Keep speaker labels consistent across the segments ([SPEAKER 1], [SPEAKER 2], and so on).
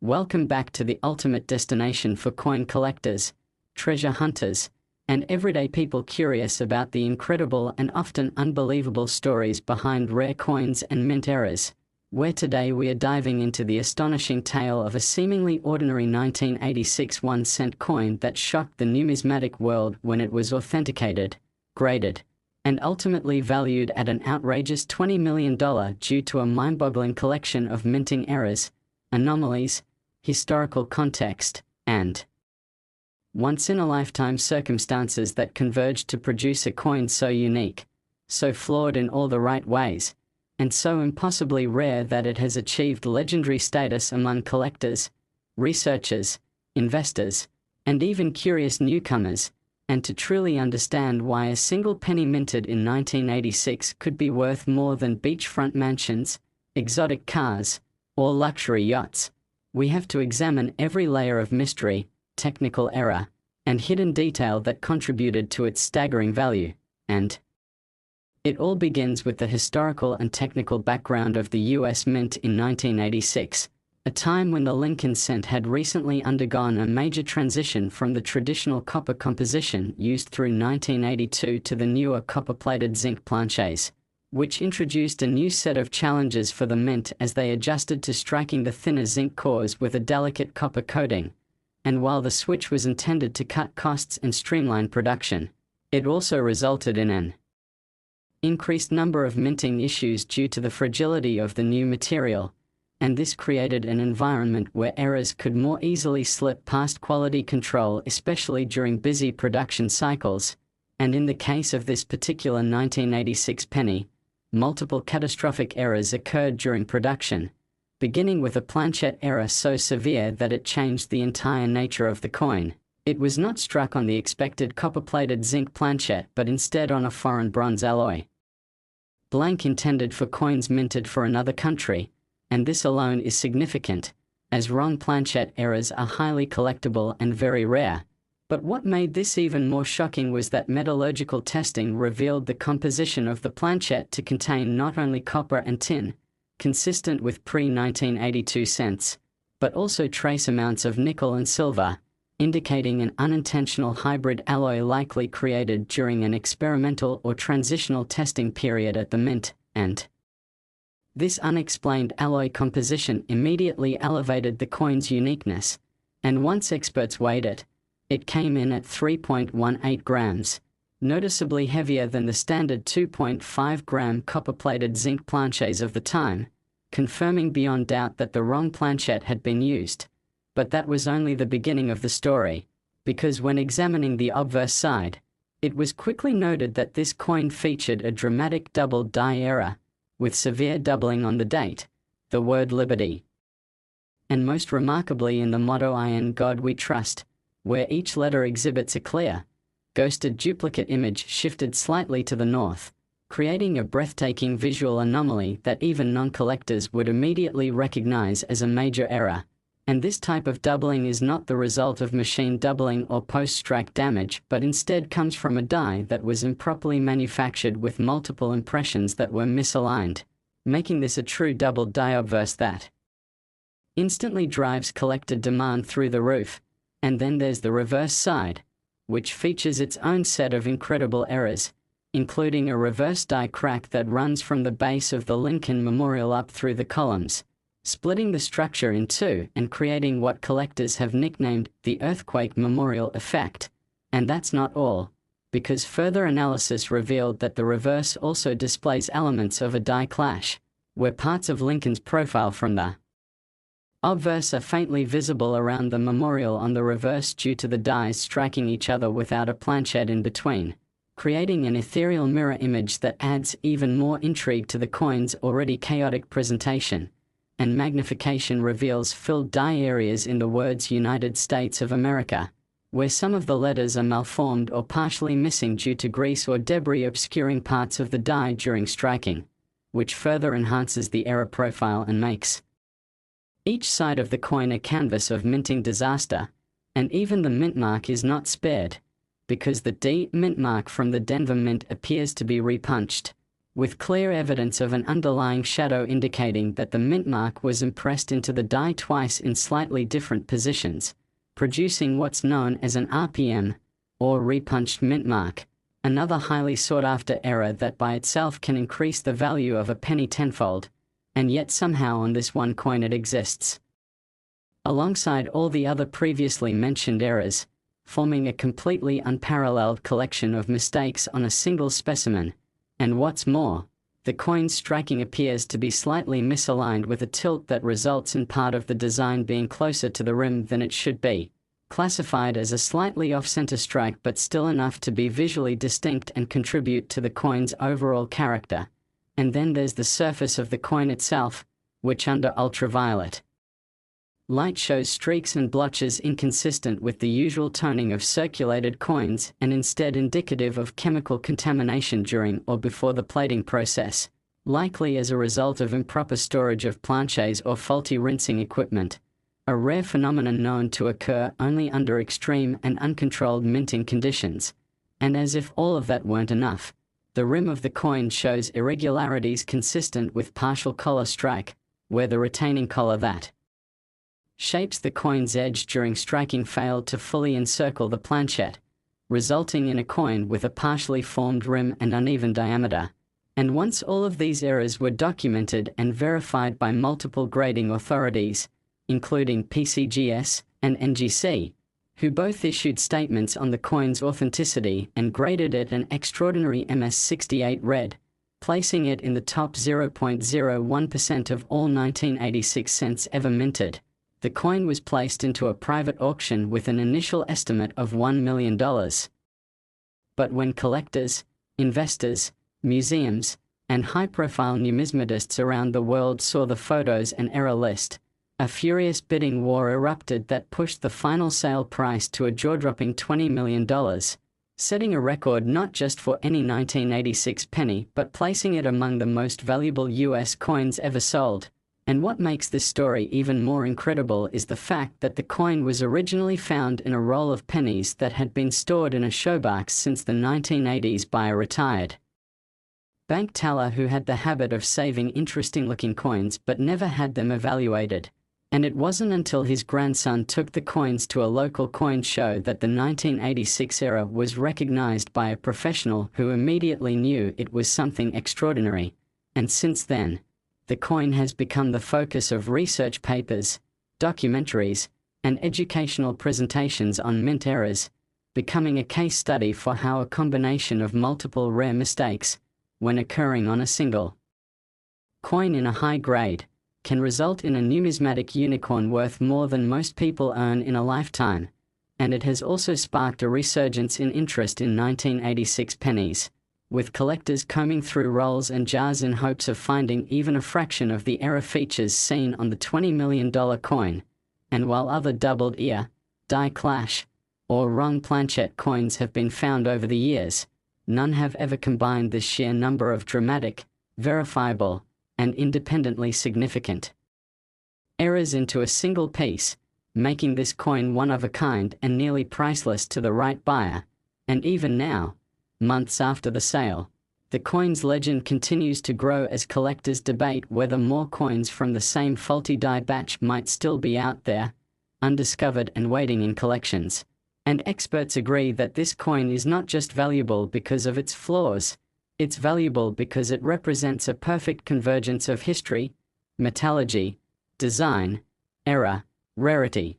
[SPEAKER 1] Welcome back to the ultimate destination for coin collectors, treasure hunters, and everyday people curious about the incredible and often unbelievable stories behind rare coins and mint eras, where today we are diving into the astonishing tale of a seemingly ordinary 1986 1-cent coin that shocked the numismatic world when it was authenticated, graded, and ultimately valued at an outrageous $20 million due to a mind-boggling collection of minting errors, anomalies, historical context, and once-in-a-lifetime circumstances that converged to produce a coin so unique, so flawed in all the right ways, and so impossibly rare that it has achieved legendary status among collectors, researchers, investors, and even curious newcomers. And to truly understand why a single penny minted in 1986 could be worth more than beachfront mansions, exotic cars, or luxury yachts, we have to examine every layer of mystery, technical error, and hidden detail that contributed to its staggering value. And it all begins with the historical and technical background of the US Mint in 1986, a time when the Lincoln cent had recently undergone a major transition from the traditional copper composition used through 1982 to the newer copper-plated zinc planchets, which introduced a new set of challenges for the mint as they adjusted to striking the thinner zinc cores with a delicate copper coating. And while the switch was intended to cut costs and streamline production, it also resulted in an increased number of minting issues due to the fragility of the new material, and this created an environment where errors could more easily slip past quality control, especially during busy production cycles. And in the case of this particular 1986 penny, multiple catastrophic errors occurred during production, beginning with a planchette error so severe that it changed the entire nature of the coin. It was not struck on the expected copper-plated zinc planchette but instead on a foreign bronze alloy blank intended for coins minted for another country, and this alone is significant, as wrong planchette errors are highly collectible and very rare. But what made this even more shocking was that metallurgical testing revealed the composition of the planchette to contain not only copper and tin, consistent with pre-1982 cents, but also trace amounts of nickel and silver, indicating an unintentional hybrid alloy likely created during an experimental or transitional testing period at the mint. And this unexplained alloy composition immediately elevated the coin's uniqueness, and once experts weighed it, it came in at 3.18 grams, noticeably heavier than the standard 2.5-gram copper-plated zinc planchets of the time, confirming beyond doubt that the wrong planchette had been used. But that was only the beginning of the story, because when examining the obverse side, it was quickly noted that this coin featured a dramatic double die error, with severe doubling on the date, the word Liberty, and most remarkably in the motto "In God We Trust," where each letter exhibits a clear, ghosted duplicate image shifted slightly to the north, creating a breathtaking visual anomaly that even non-collectors would immediately recognize as a major error. And this type of doubling is not the result of machine doubling or post-strike damage, but instead comes from a die that was improperly manufactured with multiple impressions that were misaligned, making this a true double die obverse that instantly drives collector demand through the roof. And then there's the reverse side, which features its own set of incredible errors, including a reverse die crack that runs from the base of the Lincoln Memorial up through the columns, splitting the structure in two and creating what collectors have nicknamed the earthquake memorial effect. And that's not all, because further analysis revealed that the reverse also displays elements of a die clash, where parts of Lincoln's profile from the obverse are faintly visible around the memorial on the reverse due to the dies striking each other without a planchette in between, creating an ethereal mirror image that adds even more intrigue to the coin's already chaotic presentation. And magnification reveals filled die areas in the words United States of America, where some of the letters are malformed or partially missing due to grease or debris obscuring parts of the die during striking, which further enhances the error profile and makes each side of the coin a canvas of minting disaster. And even the mint mark is not spared, because the D mint mark from the Denver Mint appears to be repunched, with clear evidence of an underlying shadow indicating that the mint mark was impressed into the die twice in slightly different positions, producing what's known as an RPM, or repunched mint mark, another highly sought-after error that by itself can increase the value of a penny tenfold, and yet somehow on this one coin it exists. Alongside all the other previously mentioned errors, forming a completely unparalleled collection of mistakes on a single specimen, and what's more, the coin's striking appears to be slightly misaligned with a tilt that results in part of the design being closer to the rim than it should be, classified as a slightly off-center strike but still enough to be visually distinct and contribute to the coin's overall character. And then there's the surface of the coin itself, which under ultraviolet light shows streaks and blotches inconsistent with the usual toning of circulated coins and instead indicative of chemical contamination during or before the plating process, likely as a result of improper storage of planches or faulty rinsing equipment, a rare phenomenon known to occur only under extreme and uncontrolled minting conditions. And as if all of that weren't enough, the rim of the coin shows irregularities consistent with partial collar strike, where the retaining collar that shapes the coin's edge during striking failed to fully encircle the planchet, resulting in a coin with a partially formed rim and uneven diameter. And once all of these errors were documented and verified by multiple grading authorities, including PCGS and NGC, who both issued statements on the coin's authenticity and graded it an extraordinary MS68 red, placing it in the top 0.01% of all 1986 cents ever minted, the coin was placed into a private auction with an initial estimate of $1 million. But when collectors, investors, museums, and high-profile numismatists around the world saw the photos and error list, a furious bidding war erupted that pushed the final sale price to a jaw-dropping $20 million, setting a record not just for any 1986 penny but placing it among the most valuable US coins ever sold. And what makes this story even more incredible is the fact that the coin was originally found in a roll of pennies that had been stored in a showbox since the 1980s by a retired bank teller who had the habit of saving interesting-looking coins but never had them evaluated. And it wasn't until his grandson took the coins to a local coin show that the 1986 era was recognized by a professional who immediately knew it was something extraordinary. And since then, the coin has become the focus of research papers, documentaries, and educational presentations on mint errors, becoming a case study for how a combination of multiple rare mistakes, when occurring on a single coin in a high grade, can result in a numismatic unicorn worth more than most people earn in a lifetime. And it has also sparked a resurgence in interest in 1986 pennies, with collectors combing through rolls and jars in hopes of finding even a fraction of the error features seen on the $20 million coin. And while other doubled ear, die clash, or wrong planchet coins have been found over the years, none have ever combined this sheer number of dramatic, verifiable, and independently significant errors into a single piece, making this coin one of a kind and nearly priceless to the right buyer. And even now, months after the sale, the coin's legend continues to grow as collectors debate whether more coins from the same faulty die batch might still be out there, undiscovered and waiting in collections. And experts agree that this coin is not just valuable because of its flaws, it's valuable because it represents a perfect convergence of history, metallurgy, design, era, rarity,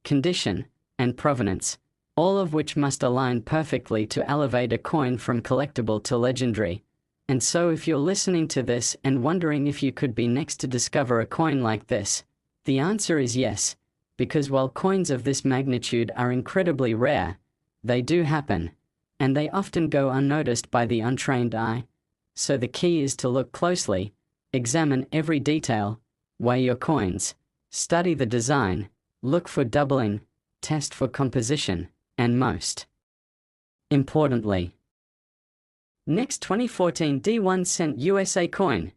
[SPEAKER 1] condition, and provenance, all of which must align perfectly to elevate a coin from collectible to legendary. And so if you're listening to this and wondering if you could be next to discover a coin like this, the answer is yes, because while coins of this magnitude are incredibly rare, they do happen, and they often go unnoticed by the untrained eye. So the key is to look closely, examine every detail, weigh your coins, study the design, look for doubling, test for composition, and most importantly, next 2014 D1 cent USA coin,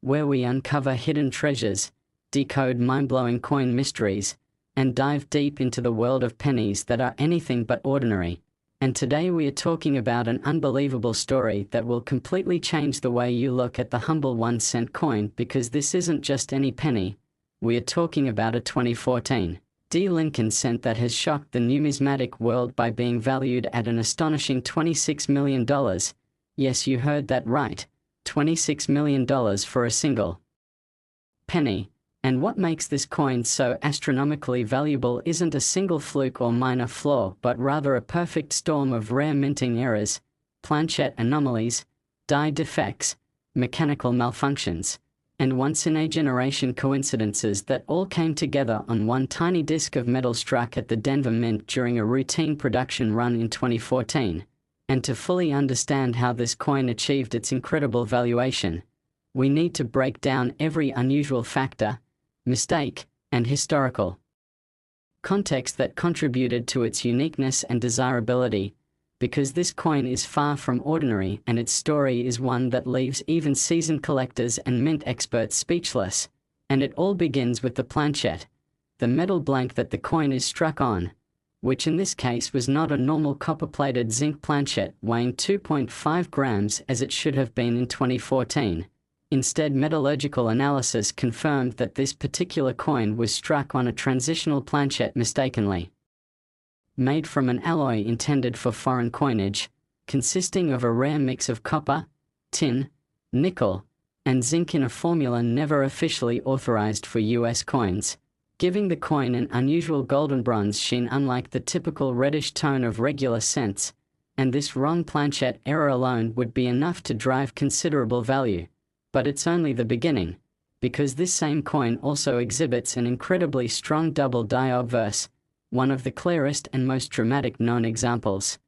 [SPEAKER 1] where we uncover hidden treasures, decode mind-blowing coin mysteries, and dive deep into the world of pennies that are anything but ordinary. And today we are talking about an unbelievable story that will completely change the way you look at the humble 1-cent coin, because this isn't just any penny. We are talking about a 2014 D. Lincoln cent that has shocked the numismatic world by being valued at an astonishing $26 million. Yes, you heard that right. $26 million for a single penny. And what makes this coin so astronomically valuable isn't a single fluke or minor flaw, but rather a perfect storm of rare minting errors, planchette anomalies, die defects, mechanical malfunctions, and once-in-a-generation coincidences that all came together on one tiny disc of metal struck at the Denver Mint during a routine production run in 2014. And to fully understand how this coin achieved its incredible valuation, we need to break down every unusual factor, mistake, and historical context that contributed to its uniqueness and desirability, because this coin is far from ordinary and its story is one that leaves even seasoned collectors and mint experts speechless. And it all begins with the planchette, the metal blank that the coin is struck on, which in this case was not a normal copper-plated zinc planchette weighing 2.5 grams as it should have been in 2014. Instead, metallurgical analysis confirmed that this particular coin was struck on a transitional planchette mistakenly made from an alloy intended for foreign coinage, consisting of a rare mix of copper, tin, nickel, and zinc in a formula never officially authorized for US coins, giving the coin an unusual golden bronze sheen unlike the typical reddish tone of regular cents. And this wrong planchette error alone would be enough to drive considerable value. But it's only the beginning, because this same coin also exhibits an incredibly strong double die obverse, one of the clearest and most dramatic known examples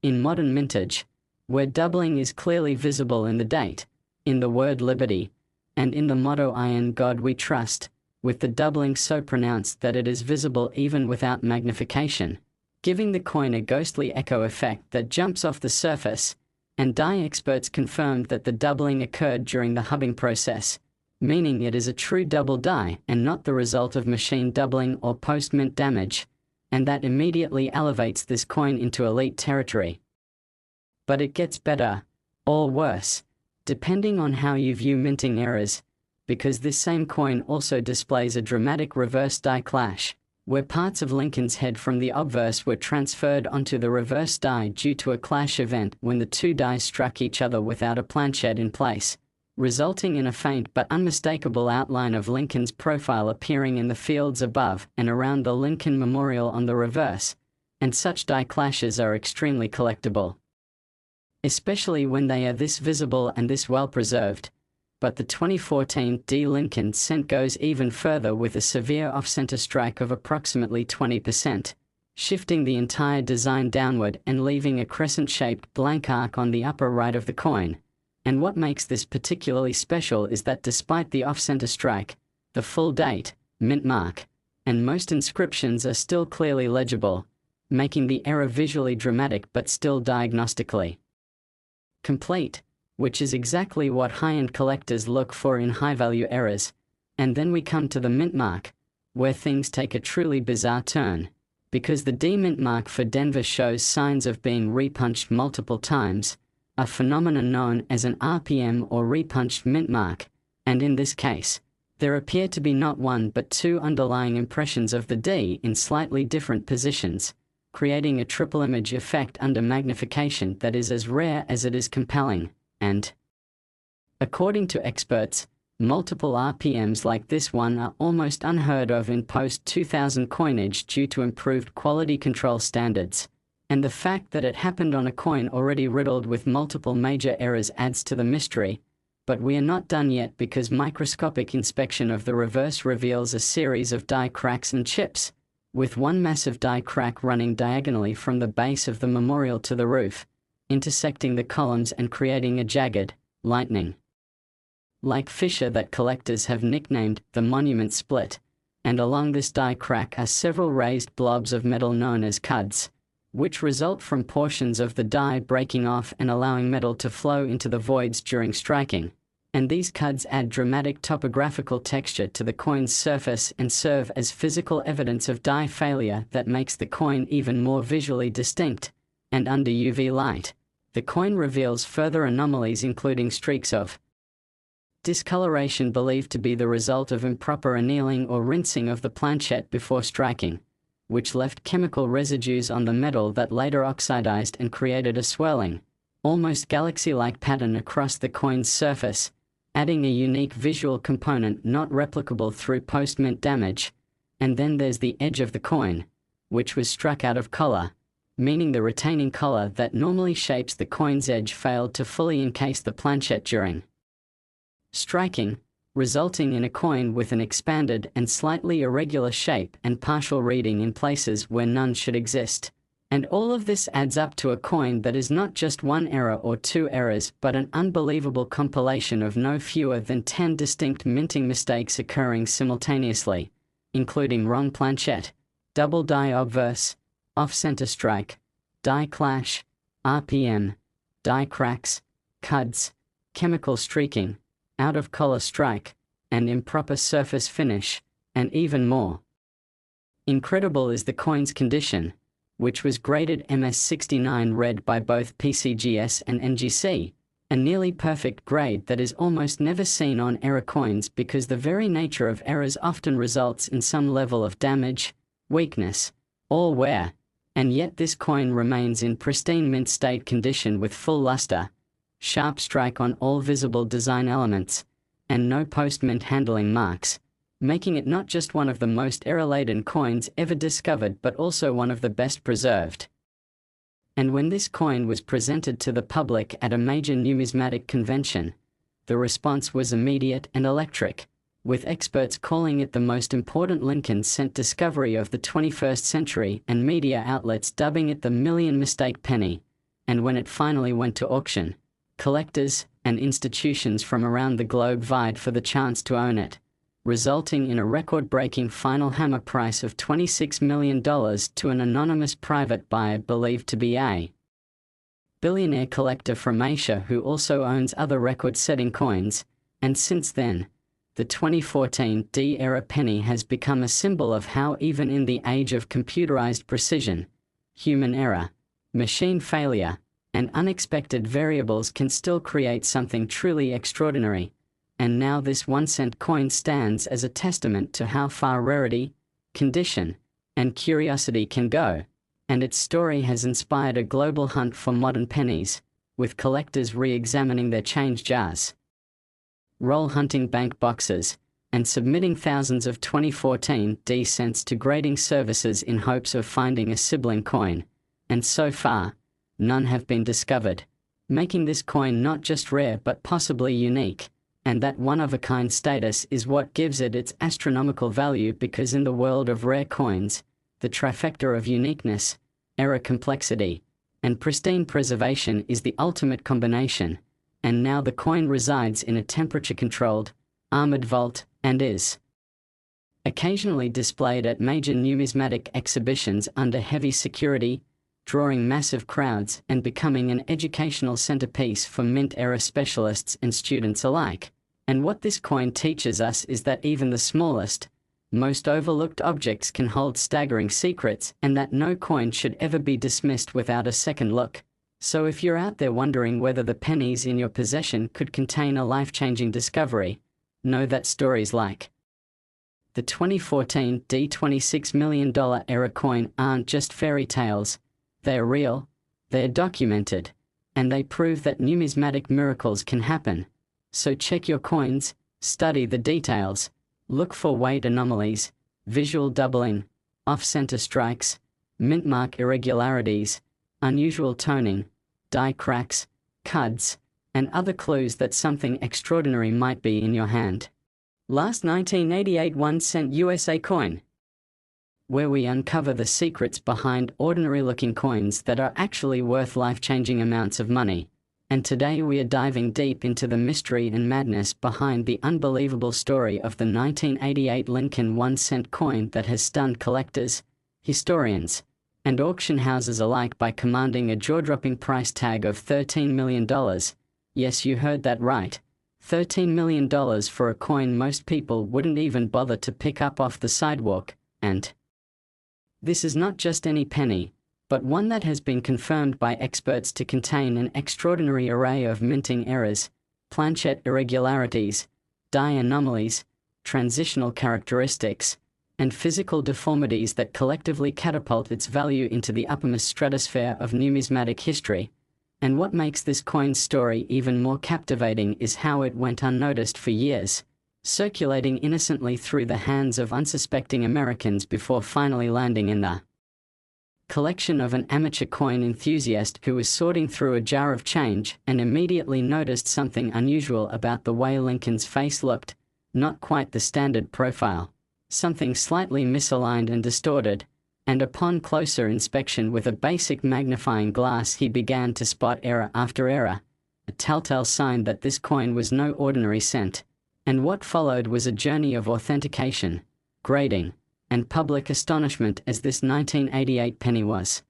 [SPEAKER 1] in modern mintage, where doubling is clearly visible in the date, in the word liberty, and in the motto "In God We Trust," with the doubling so pronounced that it is visible even without magnification, giving the coin a ghostly echo effect that jumps off the surface. And die experts confirmed that the doubling occurred during the hubbing process, meaning it is a true double die and not the result of machine doubling or post-mint damage, and that immediately elevates this coin into elite territory. But it gets better, or worse, depending on how you view minting errors, because this same coin also displays a dramatic reverse die clash, where parts of Lincoln's head from the obverse were transferred onto the reverse die due to a clash event when the two dies struck each other without a planchette in place, resulting in a faint but unmistakable outline of Lincoln's profile appearing in the fields above and around the Lincoln Memorial on the reverse. And such die clashes are extremely collectible, especially when they are this visible and this well preserved. But the 2014 D. Lincoln cent goes even further with a severe off-center strike of approximately 20%, shifting the entire design downward and leaving a crescent-shaped blank arc on the upper right of the coin. And what makes this particularly special is that despite the off-center strike, the full date, mint mark, and most inscriptions are still clearly legible, making the error visually dramatic but still diagnostically complete, which is exactly what high-end collectors look for in high-value errors. And then we come to the mint mark, where things take a truly bizarre turn, because the D mint mark for Denver shows signs of being repunched multiple times, a phenomenon known as an RPM or repunched mint mark, and in this case, there appear to be not one but two underlying impressions of the D in slightly different positions, creating a triple image effect under magnification that is as rare as it is compelling. And according to experts, multiple RPMs like this one are almost unheard of in post-2000 coinage due to improved quality control standards. And the fact that it happened on a coin already riddled with multiple major errors adds to the mystery. But we are not done yet, because microscopic inspection of the reverse reveals a series of die cracks and chips, with one massive die crack running diagonally from the base of the memorial to the roof, intersecting the columns and creating a jagged, lightning-like fissure that collectors have nicknamed the Monument Split. And along this die crack are several raised blobs of metal known as cuds, which result from portions of the die breaking off and allowing metal to flow into the voids during striking. And these cuds add dramatic topographical texture to the coin's surface and serve as physical evidence of die failure that makes the coin even more visually distinct. and under UV light, the coin reveals further anomalies including streaks of discoloration believed to be the result of improper annealing or rinsing of the planchette before striking, which left chemical residues on the metal that later oxidized and created a swirling, almost galaxy-like pattern across the coin's surface, adding a unique visual component not replicable through post-mint damage. And then there's the edge of the coin, which was struck out of color, meaning the retaining color that normally shapes the coin's edge failed to fully encase the planchette during striking, resulting in a coin with an expanded and slightly irregular shape and partial reading in places where none should exist. And all of this adds up to a coin that is not just one error or two errors, but an unbelievable compilation of no fewer than 10 distinct minting mistakes occurring simultaneously, including wrong planchette, double die obverse, off-center strike, die clash, RPM, die cracks, cuds, chemical streaking, out-of-color strike, and improper surface finish, and even more. Incredible is the coin's condition, which was graded MS69 red by both PCGS and NGC, a nearly perfect grade that is almost never seen on error coins because the very nature of errors often results in some level of damage, weakness, or wear, and yet this coin remains in pristine mint state condition with full luster, sharp strike on all visible design elements, and no post-mint handling marks, making it not just one of the most error-laden coins ever discovered but also one of the best preserved. And when this coin was presented to the public at a major numismatic convention, the response was immediate and electric, with experts calling it the most important Lincoln cent discovery of the 21st century and media outlets dubbing it the million mistake penny. And when it finally went to auction, collectors and institutions from around the globe vied for the chance to own it, resulting in a record-breaking final hammer price of $26 million to an anonymous private buyer believed to be a billionaire collector from Asia who also owns other record-setting coins. And since then, the 2014 D-era penny has become a symbol of how even in the age of computerized precision, human error, machine failure, and unexpected variables can still create something truly extraordinary. And now this 1-cent coin stands as a testament to how far rarity, condition, and curiosity can go, and its story has inspired a global hunt for modern pennies, with collectors re-examining their change jars, roll hunting bank boxes, and submitting thousands of 2014 D cents to grading services in hopes of finding a sibling coin, and so far, none have been discovered, making this coin not just rare but possibly unique. And that one-of-a-kind status is what gives it its astronomical value because in the world of rare coins, the trifecta of uniqueness, error complexity, and pristine preservation is the ultimate combination, and now the coin resides in a temperature-controlled, armored vault, and is occasionally displayed at major numismatic exhibitions under heavy security, drawing massive crowds and becoming an educational centerpiece for mint era specialists and students alike. And what this coin teaches us is that even the smallest, most overlooked objects can hold staggering secrets, and that no coin should ever be dismissed without a second look. So if you're out there wondering whether the pennies in your possession could contain a life-changing discovery, know that stories like the 2014 $26 million era coin aren't just fairy tales. They're real, they're documented, and they prove that numismatic miracles can happen. So check your coins, study the details, look for weight anomalies, visual doubling, off-center strikes, mint mark irregularities, unusual toning, die cracks, cuds, and other clues that something extraordinary might be in your hand. Last 1988 1-cent USA coin, where we uncover the secrets behind ordinary-looking coins that are actually worth life-changing amounts of money. And today we are diving deep into the mystery and madness behind the unbelievable story of the 1988 Lincoln 1-cent coin that has stunned collectors, historians, and auction houses alike by commanding a jaw-dropping price tag of $13 million. Yes, you heard that right. $13 million for a coin most people wouldn't even bother to pick up off the sidewalk. And this is not just any penny. but one that has been confirmed by experts to contain an extraordinary array of minting errors, planchette irregularities, die anomalies, transitional characteristics, and physical deformities that collectively catapult its value into the uppermost stratosphere of numismatic history. And what makes this coin's story even more captivating is how it went unnoticed for years, circulating innocently through the hands of unsuspecting Americans before finally landing in the collection of an amateur coin enthusiast who was sorting through a jar of change and immediately noticed something unusual about the way Lincoln's face looked. Not quite the standard profile, something slightly misaligned and distorted, and upon closer inspection with a basic magnifying glass he began to spot error after error, a telltale sign that this coin was no ordinary cent. And what followed was a journey of authentication, grading, and public astonishment as this 1988 penny was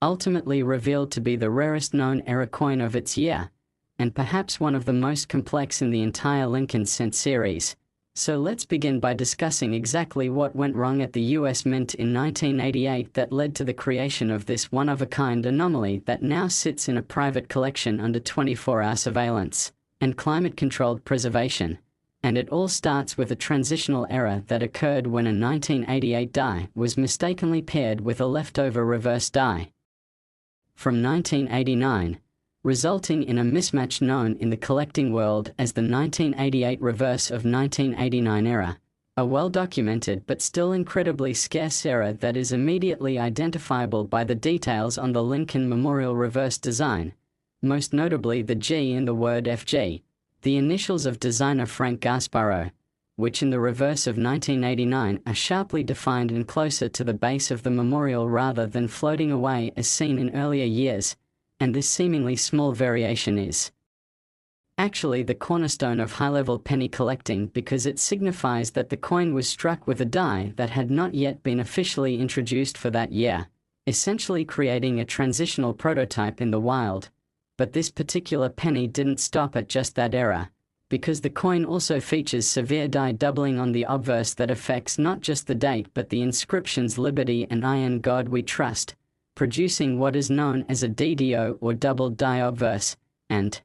[SPEAKER 1] ultimately revealed to be the rarest known error coin of its year, and perhaps one of the most complex in the entire Lincoln cent series. So let's begin by discussing exactly what went wrong at the US Mint in 1988 that led to the creation of this one-of-a-kind anomaly that now sits in a private collection under 24-hour surveillance and climate-controlled preservation. And it all starts with a transitional error that occurred when a 1988 die was mistakenly paired with a leftover reverse die from 1989, resulting in a mismatch known in the collecting world as the 1988 reverse of 1989 error, a well-documented but still incredibly scarce error that is immediately identifiable by the details on the Lincoln Memorial reverse design, most notably the G in the word FG, the initials of designer Frank Gasparo, which in the reverse of 1989 are sharply defined and closer to the base of the memorial rather than floating away as seen in earlier years, and this seemingly small variation is actually the cornerstone of high-level penny collecting because it signifies that the coin was struck with a die that had not yet been officially introduced for that year, essentially creating a transitional prototype in the wild. But this particular penny didn't stop at just that error, because the coin also features severe die doubling on the obverse that affects not just the date but the inscriptions Liberty and I in God We Trust, producing what is known as a DDO or double die obverse, and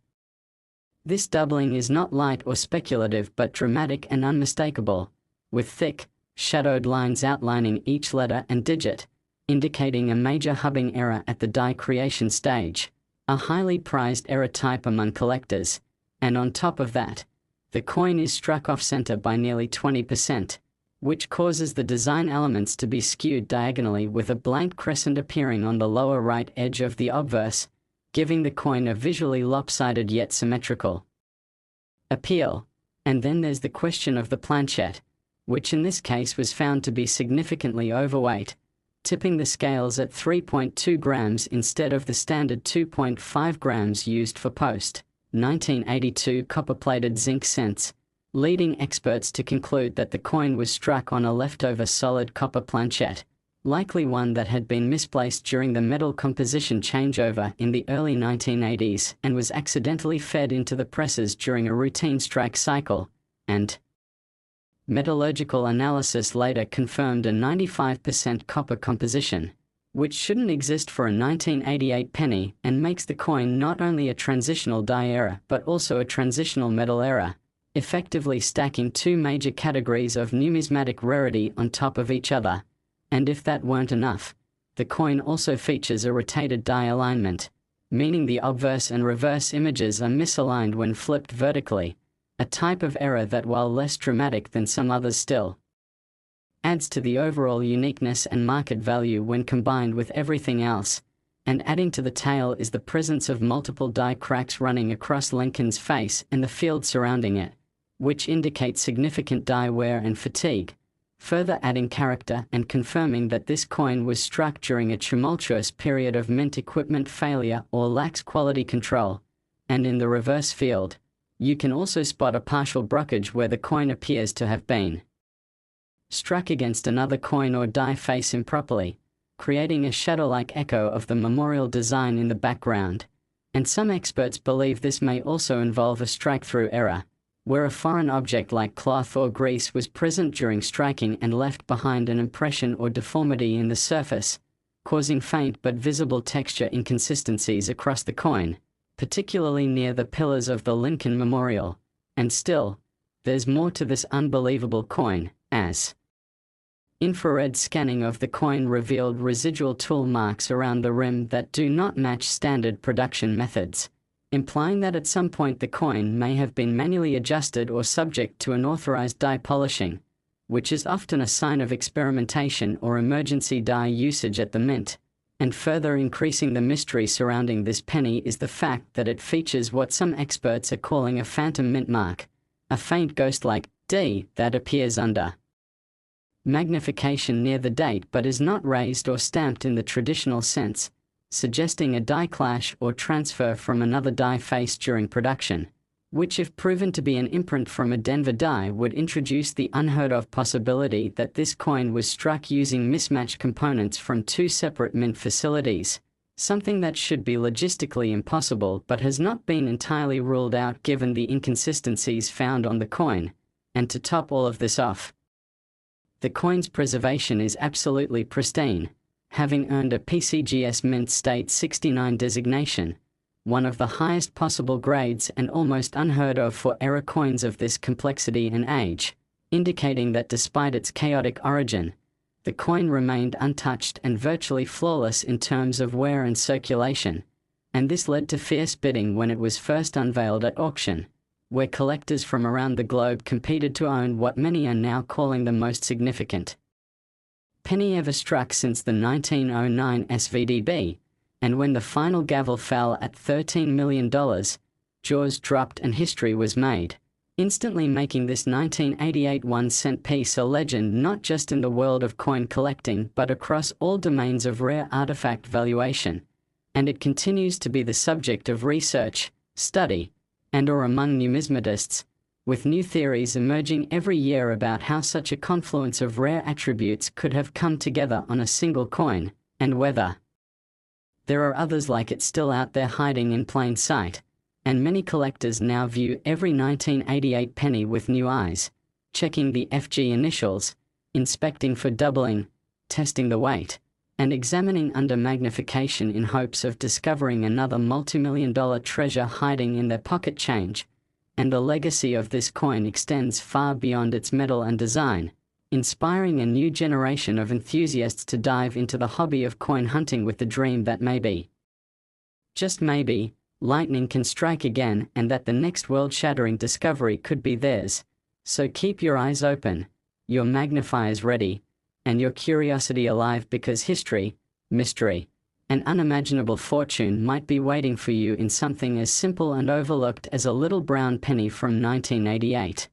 [SPEAKER 1] this doubling is not light or speculative but dramatic and unmistakable, with thick, shadowed lines outlining each letter and digit, indicating a major hubbing error at the die creation stage, a highly prized error type among collectors, and on top of that, the coin is struck off-center by nearly 20%, which causes the design elements to be skewed diagonally with a blank crescent appearing on the lower right edge of the obverse, giving the coin a visually lopsided yet symmetrical appeal. And then there's the question of the planchette, which in this case was found to be significantly overweight, tipping the scales at 3.2 grams instead of the standard 2.5 grams used for post-1982 copper-plated zinc cents, leading experts to conclude that the coin was struck on a leftover solid copper planchette, likely one that had been misplaced during the metal composition changeover in the early 1980s and was accidentally fed into the presses during a routine strike cycle, and metallurgical analysis later confirmed a 95% copper composition, which shouldn't exist for a 1988 penny and makes the coin not only a transitional die error but also a transitional metal error, effectively stacking two major categories of numismatic rarity on top of each other. And if that weren't enough, the coin also features a rotated die alignment, meaning the obverse and reverse images are misaligned when flipped vertically, a type of error that, while less dramatic than some others, still adds to the overall uniqueness and market value when combined with everything else. And adding to the tale is the presence of multiple die cracks running across Lincoln's face and the field surrounding it, which indicates significant die wear and fatigue, further adding character and confirming that this coin was struck during a tumultuous period of mint equipment failure or lax quality control. And in the reverse field, you can also spot a partial brockage where the coin appears to have been struck against another coin or die face improperly, creating a shadow-like echo of the memorial design in the background. And some experts believe this may also involve a strike-through error, where a foreign object like cloth or grease was present during striking and left behind an impression or deformity in the surface, causing faint but visible texture inconsistencies across the coin, particularly near the pillars of the Lincoln Memorial. And still, there's more to this unbelievable coin, as infrared scanning of the coin revealed residual tool marks around the rim that do not match standard production methods, implying that at some point the coin may have been manually adjusted or subject to unauthorized die polishing, which is often a sign of experimentation or emergency die usage at the mint. And further increasing the mystery surrounding this penny is the fact that it features what some experts are calling a phantom mint mark, a faint ghost-like D that appears under magnification near the date but is not raised or stamped in the traditional sense, suggesting a die clash or transfer from another die face during production, which, if proven to be an imprint from a Denver die, would introduce the unheard-of possibility that this coin was struck using mismatched components from two separate mint facilities, something that should be logistically impossible but has not been entirely ruled out given the inconsistencies found on the coin. And to top all of this off, the coin's preservation is absolutely pristine, having earned a PCGS Mint State 69 designation, one of the highest possible grades and almost unheard of for era coins of this complexity and age, indicating that despite its chaotic origin, the coin remained untouched and virtually flawless in terms of wear and circulation, and this led to fierce bidding when it was first unveiled at auction, where collectors from around the globe competed to own what many are now calling the most significant penny ever struck since the 1909 SVDB, and when the final gavel fell at $13 million, jaws dropped and history was made, instantly making this 1988 1-cent piece a legend not just in the world of coin collecting but across all domains of rare artifact valuation, and it continues to be the subject of research, study, and/or among numismatists, with new theories emerging every year about how such a confluence of rare attributes could have come together on a single coin, and whether there are others like it still out there hiding in plain sight. And many collectors now view every 1988 penny with new eyes, checking the FG initials, inspecting for doubling, testing the weight, and examining under magnification in hopes of discovering another multi-million-dollar treasure hiding in their pocket change. And the legacy of this coin extends far beyond its metal and design, inspiring a new generation of enthusiasts to dive into the hobby of coin hunting with the dream that maybe, just maybe, lightning can strike again and that the next world-shattering discovery could be theirs. So keep your eyes open, your magnifiers ready, and your curiosity alive, because history, mystery, and unimaginable fortune might be waiting for you in something as simple and overlooked as a little brown penny from 1988.